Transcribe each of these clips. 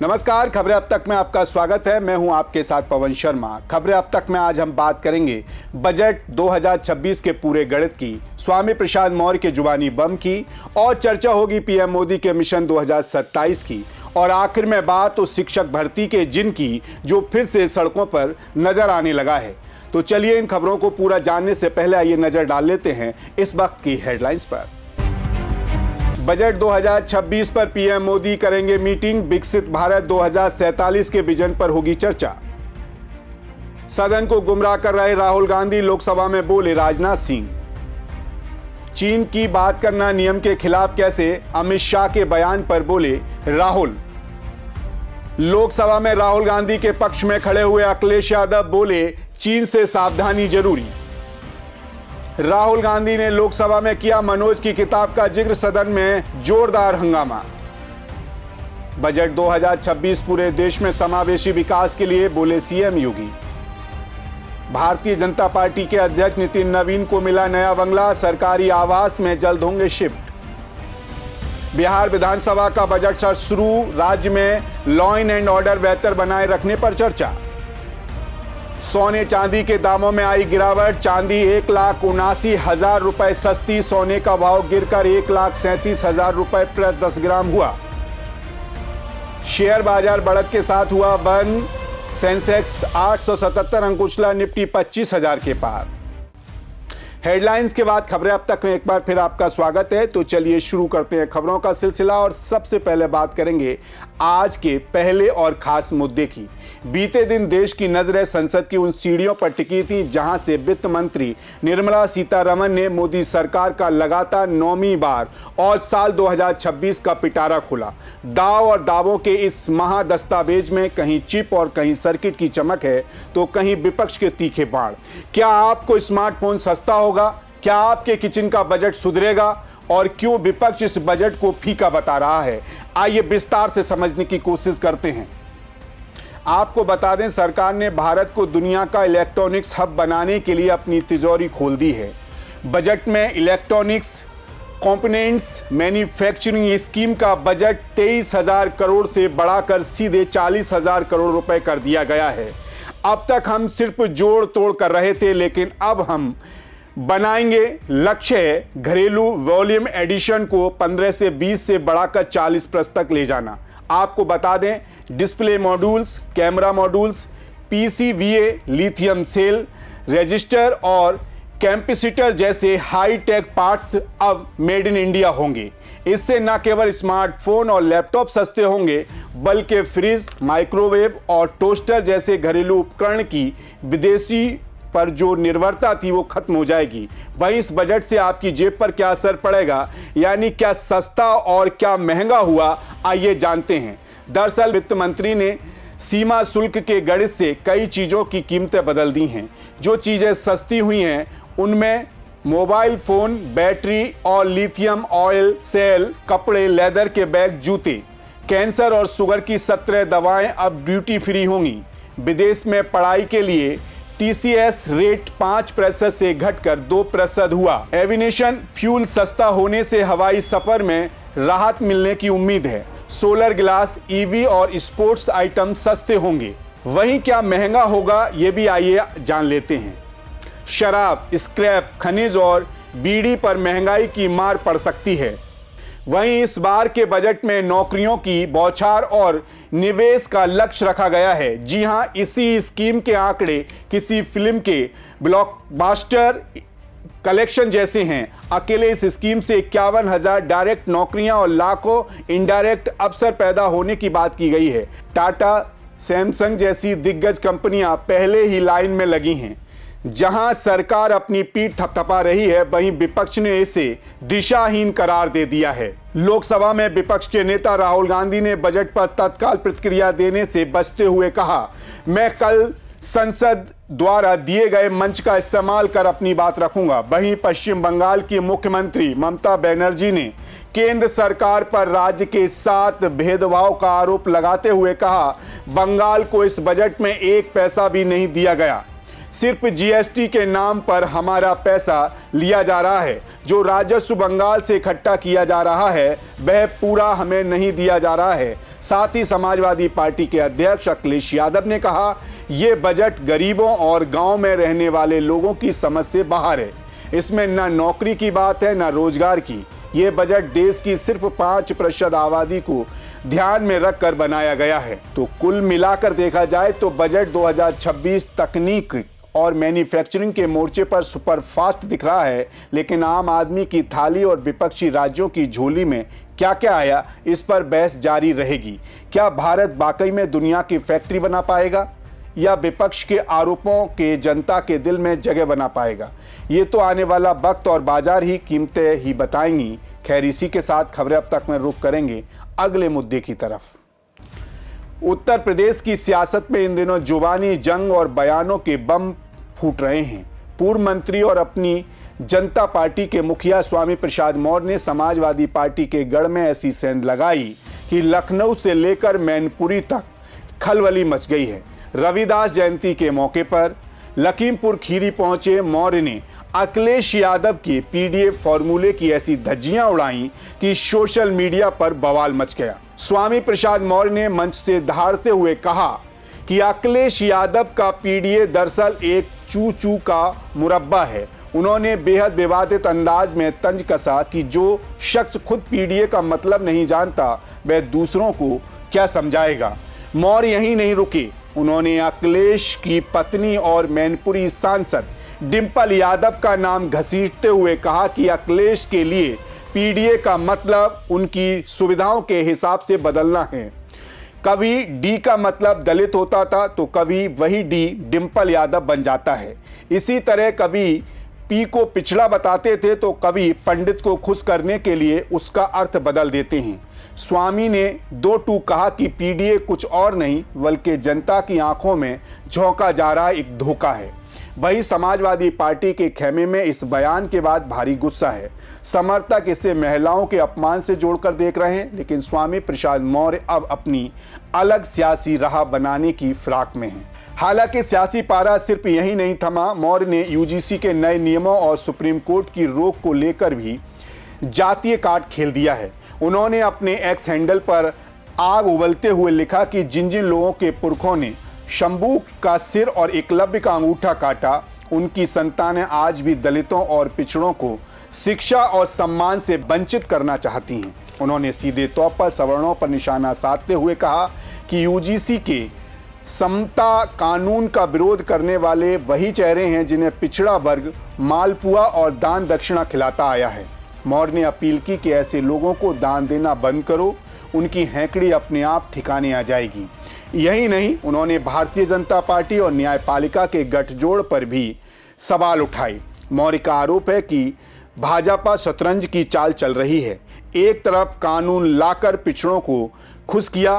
नमस्कार, खबरें अब तक में आपका स्वागत है। मैं हूं आपके साथ पवन शर्मा। खबरें अब तक में आज हम बात करेंगे बजट 2026 के पूरे गणित की, स्वामी प्रसाद मौर्य के जुबानी बम की, और चर्चा होगी पीएम मोदी के मिशन 2027 की, और आखिर में बात उस शिक्षक भर्ती के जिनकी जो फिर से सड़कों पर नजर आने लगा है। तो चलिए इन खबरों को पूरा जानने से पहले आइए नजर डाल लेते हैं इस वक्त की हेडलाइंस पर। बजट 2026 पर पीएम मोदी करेंगे मीटिंग, विकसित भारत 2047 के विजन पर होगी चर्चा। सदन को गुमराह कर रहे राहुल गांधी, लोकसभा में बोले राजनाथ सिंह। चीन की बात करना नियम के खिलाफ कैसे, अमित शाह के बयान पर बोले राहुल। लोकसभा में राहुल गांधी के पक्ष में खड़े हुए अखिलेश यादव बोले चीन से सावधानी जरूरी। राहुल गांधी ने लोकसभा में किया मनोज की किताब का जिक्र, सदन में जोरदार हंगामा। बजट 2026 पूरे देश में समावेशी विकास के लिए, बोले सीएम योगी। भारतीय जनता पार्टी के अध्यक्ष नितिन नवीन को मिला नया बंगला, सरकारी आवास में जल्द होंगे शिफ्ट। बिहार विधानसभा का बजट सत्र शुरू, राज्य में लॉ एंड ऑर्डर बेहतर बनाए रखने पर चर्चा। सोने चांदी के दामों में आई गिरावट, चांदी 1,79,000 रुपए सस्ती, सोने का भाव गिरकर 1,37,000 रुपए प्रति 10 ग्राम हुआ। शेयर बाजार बढ़त के साथ हुआ बंद, सेंसेक्स 877 अंक उछला, निफ्टी 25,000 के पार। हेडलाइंस के बाद खबरें अब तक में एक बार फिर आपका स्वागत है। तो चलिए शुरू करते हैं खबरों का सिलसिला, और सबसे पहले बात करेंगे आज के पहले और खास मुद्दे की। बीते दिन देश की नजरें संसद की उन सीढ़ियों पर टिकी थी जहां से वित्त मंत्री निर्मला सीतारमण ने मोदी सरकार का लगातार 9वीं बार और साल 2026 का पिटारा खोला। दाव और दावों के इस महादस्तावेज में कहीं चिप और कहीं सर्किट की चमक है, तो कहीं विपक्ष के तीखे बाण। क्या आपको स्मार्टफोन सस्ता होगा? क्या आपके किचन का बजट सुधरेगा? और क्यों विपक्ष इस बजट को फीका बता रहा है? आइए विस्तार से समझने की कोशिश करते हैं। आपको बता दें, सरकार ने भारत को दुनिया का इलेक्ट्रॉनिक्स हब बनाने के लिए अपनी तिजोरी खोल दी है। बजट में इलेक्ट्रॉनिक्स कंपोनेंट्स मैन्युफैक्चरिंग स्कीम का बजट 23,000 करोड़ से बढ़ाकर सीधे 40,000 करोड़ रुपए कर दिया गया है। अब तक हम सिर्फ जोड़ तोड़ कर रहे थे, लेकिन अब हम बनाएंगे। लक्ष्य है घरेलू वॉल्यूम एडिशन को 15 से 20 से बढ़ाकर 40+ तक ले जाना। आपको बता दें, display modules, camera modules, PCBA, lithium cell, register और कैपेसिटर जैसे हाई टेक पार्ट्स अब मेड इन इंडिया होंगे। इससे न केवल स्मार्टफोन और लैपटॉप सस्ते होंगे, बल्कि फ्रिज, माइक्रोवेव और टोस्टर जैसे घरेलू उपकरण की विदेशी पर जो निर्भरता थी वो खत्म हो जाएगी। वहीं इस बजट से आपकी जेब पर क्या असर पड़ेगा, यानी क्या सस्ता और क्या महंगा हुआ, आइए जानते हैं। दरअसल वित्त मंत्री ने सीमा शुल्क के गणित से कई चीजों की कीमतें बदल दी हैं। जो चीजें सस्ती हुई हैं उनमें मोबाइल फोन, बैटरी और लिथियम ऑयल सेल, कपड़े, लेदर के बैग, जूते। कैंसर और शुगर की 17 दवाएं अब ड्यूटी फ्री होंगी। विदेश में पढ़ाई के लिए टीसीएस रेट 5% से घटकर 2% हुआ। एविएशन फ्यूल सस्ता होने से हवाई सफर में राहत मिलने की उम्मीद है। सोलर ग्लास, ईवी और स्पोर्ट्स आइटम सस्ते होंगे। वहीं क्या महंगा होगा, ये भी आइए जान लेते हैं। शराब, स्क्रैप, खनिज और बीड़ी पर महंगाई की मार पड़ सकती है। वहीं इस बार के बजट में नौकरियों की बौछार और निवेश का लक्ष्य रखा गया है। जी हां, इसी स्कीम के आंकड़े किसी फिल्म के ब्लॉकबस्टर कलेक्शन जैसे हैं। अकेले इस स्कीम से 51,000 डायरेक्ट नौकरियां और लाखों इनडायरेक्ट अवसर पैदा होने की बात की गई है। टाटा, सैमसंग जैसी दिग्गज कंपनियां पहले ही लाइन में लगी हैं। जहां सरकार अपनी पीठ थपथपा रही है, वहीं विपक्ष ने इसे दिशाहीन करार दे दिया है। लोकसभा में विपक्ष के नेता राहुल गांधी ने बजट पर तत्काल प्रतिक्रिया देने से बचते हुए कहा, मैं कल संसद द्वारा दिए गए मंच का इस्तेमाल कर अपनी बात रखूंगा। वहीं पश्चिम बंगाल की मुख्यमंत्री ममता बनर्जी ने केंद्र सरकार पर राज्य के साथ भेदभाव का आरोप लगाते हुए कहा, बंगाल को इस बजट में 1 पैसा भी नहीं दिया गया। सिर्फ जीएसटी के नाम पर हमारा पैसा लिया जा रहा है। जो राजस्व बंगाल से इकट्ठा किया जा रहा है वह पूरा हमें नहीं दिया जा रहा है। साथ ही समाजवादी पार्टी के अध्यक्ष अखिलेश यादव ने कहा, यह बजट गरीबों और गांव में रहने वाले लोगों की समझ से बाहर है। इसमें न नौकरी की बात है न रोजगार की। ये बजट देश की सिर्फ 5% आबादी को ध्यान में रखकर बनाया गया है। तो कुल मिलाकर देखा जाए तो बजट 2026 तकनीक और मैन्युफैक्चरिंग के मोर्चे पर सुपरफास्ट दिख रहा है, लेकिन आम आदमी की थाली और विपक्षी राज्यों की झोली में क्या क्या आया, इस पर बहस जारी रहेगी। क्या भारत वाकई में दुनिया की फैक्ट्री बना पाएगा या विपक्ष के आरोपों के जनता के दिल में जगह बना पाएगा? ये तो आने वाला वक्त और बाजार ही कीमतें ही बताएंगी। खैर, इसी के साथ खबरें अब तक में रुख करेंगे अगले मुद्दे की तरफ। उत्तर प्रदेश की सियासत में इन दिनों जुबानी जंग और बयानों के बम फूट रहे हैं। पूर्व मंत्री और अपनी जनता पार्टी के मुखिया स्वामी प्रसाद मौर्य ने समाजवादी पार्टी के गढ़ में ऐसी सेंध लगाई कि लखनऊ से लेकर मैनपुरी तक खलबली मच गई है। रविदास जयंती के मौके पर लखीमपुर खीरी पहुंचे मौर्य ने अखिलेश यादव के पीडीएफ फॉर्मूले की ऐसी धज्जियां उड़ाई कि सोशल मीडिया पर बवाल मच गया। स्वामी प्रसाद मौर्य ने मंच से दहाड़ते हुए कहा कि अखिलेश यादव का पीडीए दरअसल एक चू चू का मुरब्बा है। उन्होंने बेहद विवादित अंदाज में तंज कसा कि जो शख्स खुद पीडीए का मतलब नहीं जानता वह दूसरों को क्या समझाएगा। मौर्य यहीं नहीं रुके, उन्होंने अखिलेश की पत्नी और मैनपुरी सांसद डिंपल यादव का नाम घसीटते हुए कहा कि अखिलेश के लिए पीडीए का मतलब उनकी सुविधाओं के हिसाब से बदलना है। कभी डी का मतलब दलित होता था तो कभी वही डी डिंपल यादव बन जाता है। इसी तरह कभी पी को पिछड़ा बताते थे तो कभी पंडित को खुश करने के लिए उसका अर्थ बदल देते हैं। स्वामी ने 2 टूक कहा कि पीडीए कुछ और नहीं बल्कि जनता की आंखों में झोंका जा रहा एक धोखा है। वही समाजवादी पार्टी के खेमे में इस बयान के बाद भारी गुस्सा है। समर्थक इसे महिलाओं के अपमान से जोड़कर देख रहे हैं, लेकिन स्वामी प्रसाद मौर्य अब अपनी अलग सियासी राह बनाने की फिराक में हैं। हालांकि सियासी पारा सिर्फ यही नहीं थमा। मौर्य ने यूजीसी के नए नियमों और सुप्रीम कोर्ट की रोक को लेकर भी जातीय कार्ड खेल दिया है। उन्होंने अपने एक्स हैंडल पर आग उबलते हुए लिखा कि जिन जिन लोगों के पुरखों ने शंभू का सिर और एकलव्य का अंगूठा काटा, उनकी संतानें आज भी दलितों और पिछड़ों को शिक्षा और सम्मान से वंचित करना चाहती हैं। उन्होंने सीधे तौर पर सवर्णों पर निशाना साधते हुए कहा कि यूजीसी के समता कानून का विरोध करने वाले वही चेहरे हैं जिन्हें पिछड़ा वर्ग मालपुआ और दान दक्षिणा खिलाता आया है। मौर्य ने अपील की कि ऐसे लोगों को दान देना बंद करो, उनकी हैंकड़ी अपने आप ठिकाने आ जाएगी। यही नहीं, उन्होंने भारतीय जनता पार्टी और न्यायपालिका के गठजोड़ पर भी सवाल उठाए। मौर्य का आरोप है कि भाजपा शतरंज की चाल चल रही है। एक तरफ कानून लाकर पिछड़ों को खुश किया,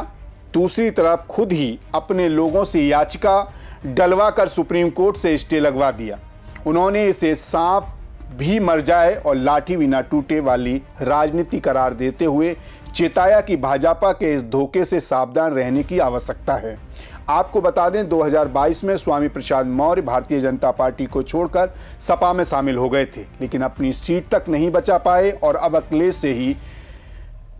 दूसरी तरफ खुद ही अपने लोगों से याचिका डलवाकर सुप्रीम कोर्ट से स्टे लगवा दिया। उन्होंने इसे सांप भी मर जाए और लाठी भी ना टूटे वाली राजनीति करार देते हुए चेताया कि भाजपा के इस धोखे से सावधान रहने की आवश्यकता है। आपको बता दें 2022 में स्वामी प्रसाद मौर्य भारतीय जनता पार्टी को छोड़कर सपा में शामिल हो गए थे, लेकिन अपनी सीट तक नहीं बचा पाए और अब अखिलेश से ही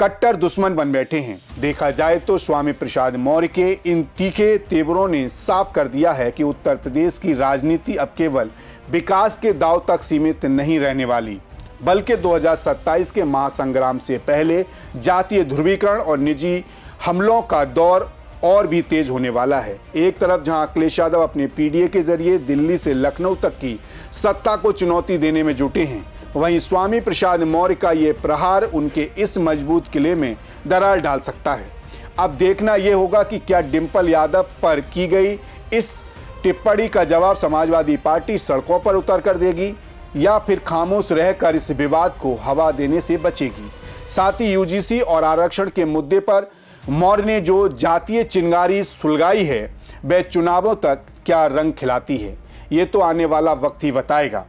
कट्टर दुश्मन बन बैठे हैं। देखा जाए तो स्वामी प्रसाद मौर्य के इन तीखे तेवरों ने साफ कर दिया है कि उत्तर प्रदेश की राजनीति अब केवल विकास के दांव तक सीमित नहीं रहने वाली, बल्कि 2027 के महासंग्राम से पहले जातीय ध्रुवीकरण और निजी हमलों का दौर और भी तेज होने वाला है। एक तरफ जहां अखिलेश यादव अपने पीडीए के जरिए दिल्ली से लखनऊ तक की सत्ता को चुनौती देने में जुटे हैं, वहीं स्वामी प्रसाद मौर्य का ये प्रहार उनके इस मजबूत किले में दरार डाल सकता है। अब देखना यह होगा कि क्या डिंपल यादव पर की गई इस टिप्पणी का जवाब समाजवादी पार्टी सड़कों पर उतर कर देगी या फिर खामोश रहकर इस विवाद को हवा देने से बचेगी। साथ ही यूजीसी और आरक्षण के मुद्दे पर मौर्य ने जो जातीय चिंगारी सुलगाई है वह चुनावों तक क्या रंग खिलाती है, ये तो आने वाला वक्त ही बताएगा।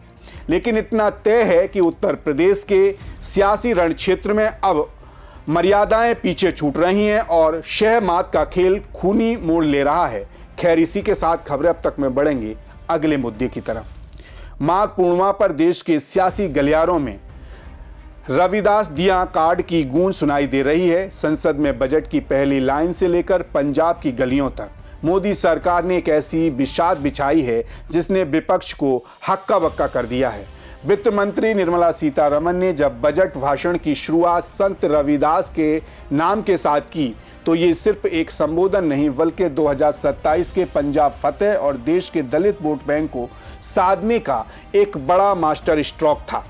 लेकिन इतना तय है कि उत्तर प्रदेश के सियासी रण क्षेत्र में अब मर्यादाएं पीछे छूट रही हैं और शह मात का खेल खूनी मोड़ ले रहा है। खैर, इसी के साथ खबरें अब तक में बढ़ेंगे अगले मुद्दे की तरफ। माघ पूर्णिमा पर देश के सियासी गलियारों में रविदास दिया कार्ड की गूंज सुनाई दे रही है। संसद में बजट की पहली लाइन से लेकर पंजाब की गलियों तक मोदी सरकार ने एक ऐसी बिसात बिछाई है जिसने विपक्ष को हक्का बक्का कर दिया है। वित्त मंत्री निर्मला सीतारमण ने जब बजट भाषण की शुरुआत संत रविदास के नाम के साथ की तो ये सिर्फ एक संबोधन नहीं बल्कि 2027 के पंजाब फतेह और देश के दलित वोट बैंक को साधने का एक बड़ा मास्टर स्ट्रोक था।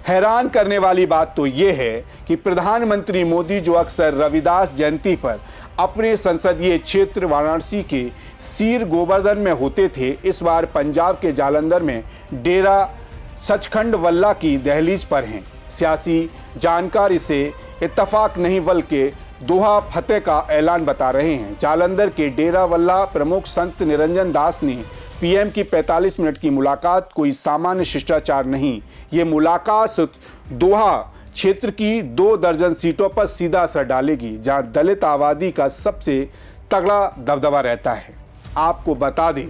हैरान करने वाली बात तो ये है कि प्रधानमंत्री मोदी जो अक्सर रविदास जयंती पर अपने संसदीय क्षेत्र वाराणसी के सीर गोवर्धन में होते थे, इस बार पंजाब के जालंधर में डेरा सचखंड वल्ला की दहलीज पर हैं। सियासी जानकार इसे इत्तफाक नहीं बल्कि दोहा फतेह का ऐलान बता रहे हैं। जालंधर के डेरा वल्ला प्रमुख संत निरंजन दास ने पीएम की 45 मिनट की मुलाकात कोई सामान्य शिष्टाचार नहीं, ये मुलाकात दोहा क्षेत्र की 2 दर्जन सीटों पर सीधा असर डालेगी जहां दलित आबादी का सबसे तगड़ा दबदबा रहता है। आपको बता दें,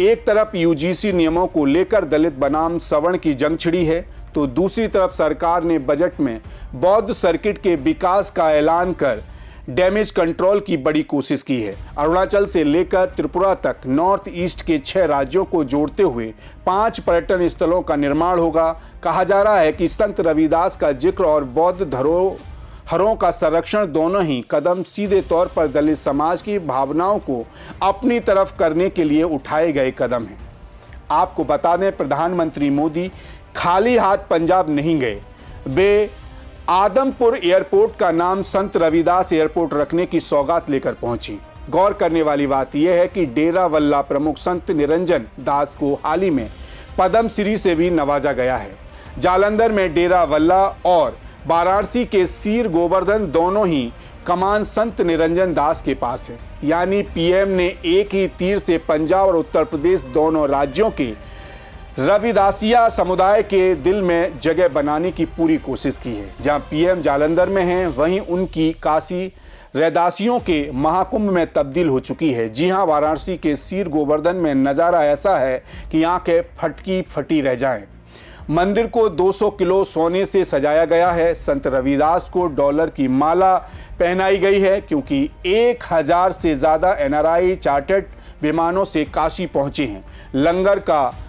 एक तरफ यूजीसी नियमों को लेकर दलित बनाम सवर्ण की जंग छिड़ी है तो दूसरी तरफ सरकार ने बजट में बौद्ध सर्किट के विकास का ऐलान कर डैमेज कंट्रोल की बड़ी कोशिश की है। अरुणाचल से लेकर त्रिपुरा तक नॉर्थ ईस्ट के 6 राज्यों को जोड़ते हुए 5 पर्यटन स्थलों का निर्माण होगा। कहा जा रहा है कि संत रविदास का जिक्र और बौद्ध धरोहरों का संरक्षण दोनों ही कदम सीधे तौर पर दलित समाज की भावनाओं को अपनी तरफ करने के लिए उठाए गए कदम हैं। आपको बता दें, प्रधानमंत्री मोदी खाली हाथ पंजाब नहीं गए। वे आदमपुर एयरपोर्ट का नाम संत रविदास एयरपोर्ट रखने की सौगात लेकर पहुंची। गौर करने वाली बात यह है कि डेरा वल्ला प्रमुख संत निरंजन दास को हाल ही में पद्म श्री से भी नवाजा गया है। जालंधर में डेरा वल्ला और वाराणसी के सीर गोवर्धन दोनों ही कमान संत निरंजन दास के पास है। यानी पीएम ने एक ही तीर से पंजाब और उत्तर प्रदेश दोनों राज्यों के रविदासिया समुदाय के दिल में जगह बनाने की पूरी कोशिश की है। जहां पीएम जालंधर में हैं, वहीं उनकी काशी रैदासियों के महाकुंभ में तब्दील हो चुकी है। जी हां, वाराणसी के सीर गोवर्धन में नज़ारा ऐसा है कि आंखें फटकी फटी रह जाएं। मंदिर को 200 किलो सोने से सजाया गया है। संत रविदास को डॉलर की माला पहनाई गई है क्योंकि 1000 से ज़्यादा एनआरआई चार्टर्ड विमानों से काशी पहुंचे हैं। लंगर का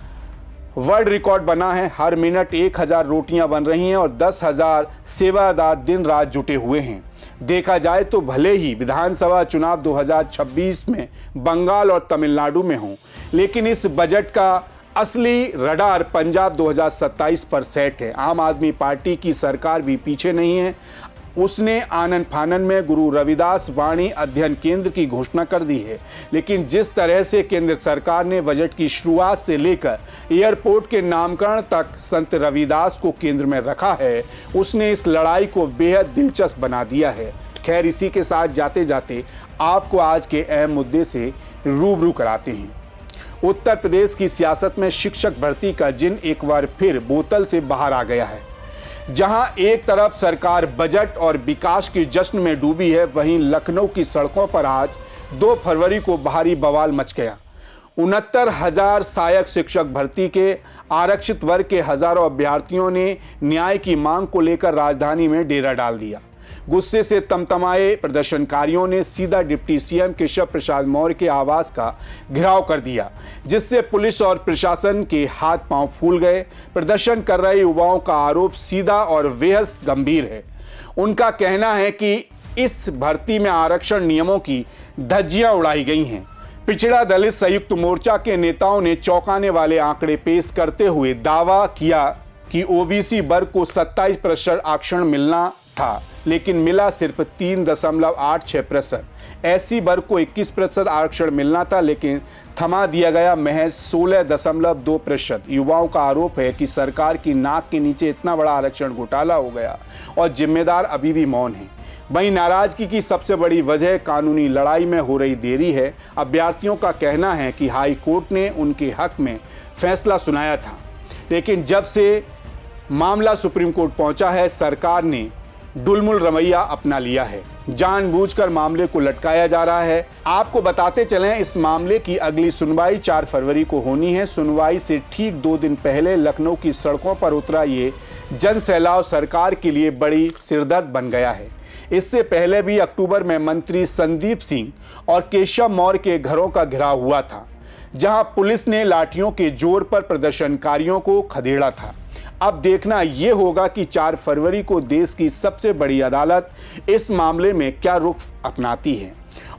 वर्ल्ड रिकॉर्ड बना है। हर मिनट 1000 रोटियां बन रही हैं और 10,000 सेवादार दिन रात जुटे हुए हैं। देखा जाए तो भले ही विधानसभा चुनाव 2026 में बंगाल और तमिलनाडु में हों, लेकिन इस बजट का असली रडार पंजाब 2027 पर सेट है। आम आदमी पार्टी की सरकार भी पीछे नहीं है। उसने आनन फानन में गुरु रविदास वाणी अध्ययन केंद्र की घोषणा कर दी है, लेकिन जिस तरह से केंद्र सरकार ने बजट की शुरुआत से लेकर एयरपोर्ट के नामकरण तक संत रविदास को केंद्र में रखा है, उसने इस लड़ाई को बेहद दिलचस्प बना दिया है। खैर, इसी के साथ जाते जाते आपको आज के अहम मुद्दे से रूबरू कराते हैं। उत्तर प्रदेश की सियासत में शिक्षक भर्ती का जिन एक बार फिर बोतल से बाहर आ गया है। जहां एक तरफ सरकार बजट और विकास के जश्न में डूबी है, वहीं लखनऊ की सड़कों पर आज 2 फरवरी को भारी बवाल मच गया। 69,000 सहायक शिक्षक भर्ती के आरक्षित वर्ग के हजारों अभ्यर्थियों ने न्याय की मांग को लेकर राजधानी में डेरा डाल दिया। गुस्से से तमतमाए प्रदर्शनकारियों ने सीधा डिप्टी सीएम केशव प्रसाद मौर्य के आवास का घेराव कर दिया, जिससे पुलिस और प्रशासन के हाथ पांव फूल गए। प्रदर्शन कर रहे युवाओं का आरोप सीधा और बेहद गंभीर है। उनका कहना है कि इस भर्ती में आरक्षण नियमों की धज्जियां उड़ाई गई हैं। पिछड़ा दलित संयुक्त मोर्चा के नेताओं ने चौंकाने वाले आंकड़े पेश करते हुए दावा किया कि ओबीसी वर्ग को 27% आरक्षण मिलना था, लेकिन मिला सिर्फ 3.86%। एससी वर्ग को 21% आरक्षण मिलना था, लेकिन थमा दिया गया महज 16.2%। युवाओं का आरोप है कि सरकार की नाक के नीचे इतना बड़ा आरक्षण घोटाला हो गया और जिम्मेदार अभी भी मौन है। वहीं नाराजगी की सबसे बड़ी वजह कानूनी लड़ाई में हो रही देरी है। अभ्यर्थियों का कहना है कि हाई कोर्ट ने उनके हक में फैसला सुनाया था, लेकिन जब से मामला सुप्रीम कोर्ट पहुंचा है, सरकार ने डुलमुल रवैया अपना लिया है। जानबूझकर मामले को लटकाया जा रहा है। आपको बताते चलें, इस मामले की अगली सुनवाई 4 फरवरी को होनी है। सुनवाई से ठीक 2 दिन पहले लखनऊ की सड़कों पर उतरा ये जन सैलाब सरकार के लिए बड़ी सिरदर्द बन गया है। इससे पहले भी अक्टूबर में मंत्री संदीप सिंह और केशव मौर्य के घरों का घेराव हुआ था, जहां पुलिस ने लाठियों के जोर पर प्रदर्शनकारियों को खदेड़ा था। अब देखना यह होगा कि 4 फरवरी को देश की सबसे बड़ी अदालत इस मामले में क्या रुख अपनाती है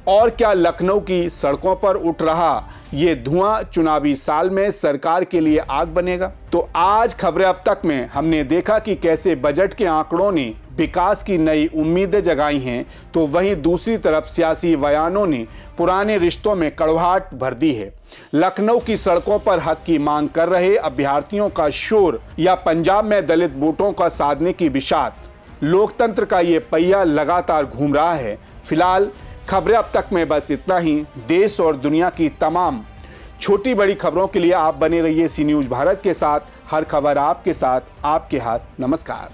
और क्या लखनऊ की सड़कों पर उठ रहा ये धुआं चुनावी साल में सरकार के लिए आग बनेगा। तो आज खबरें अब तक में हमने देखा कि कैसे बजट के आंकड़ों ने विकास की नई उम्मीदें जगाई हैं, तो वहीं दूसरी तरफ सियासी बयानों ने पुराने रिश्तों में कड़वाहट भर दी है। लखनऊ की सड़कों पर हक की मांग कर रहे अभ्यर्थियों का शोर या पंजाब में दलित वोटों का साधने की बिशात, लोकतंत्र का ये पहिया लगातार घूम रहा है। फिलहाल खबरें अब तक में बस इतना ही। देश और दुनिया की तमाम छोटी बड़ी खबरों के लिए आप बने रहिए सी न्यूज़ भारत के साथ। हर खबर आपके साथ, आपके हाथ। नमस्कार।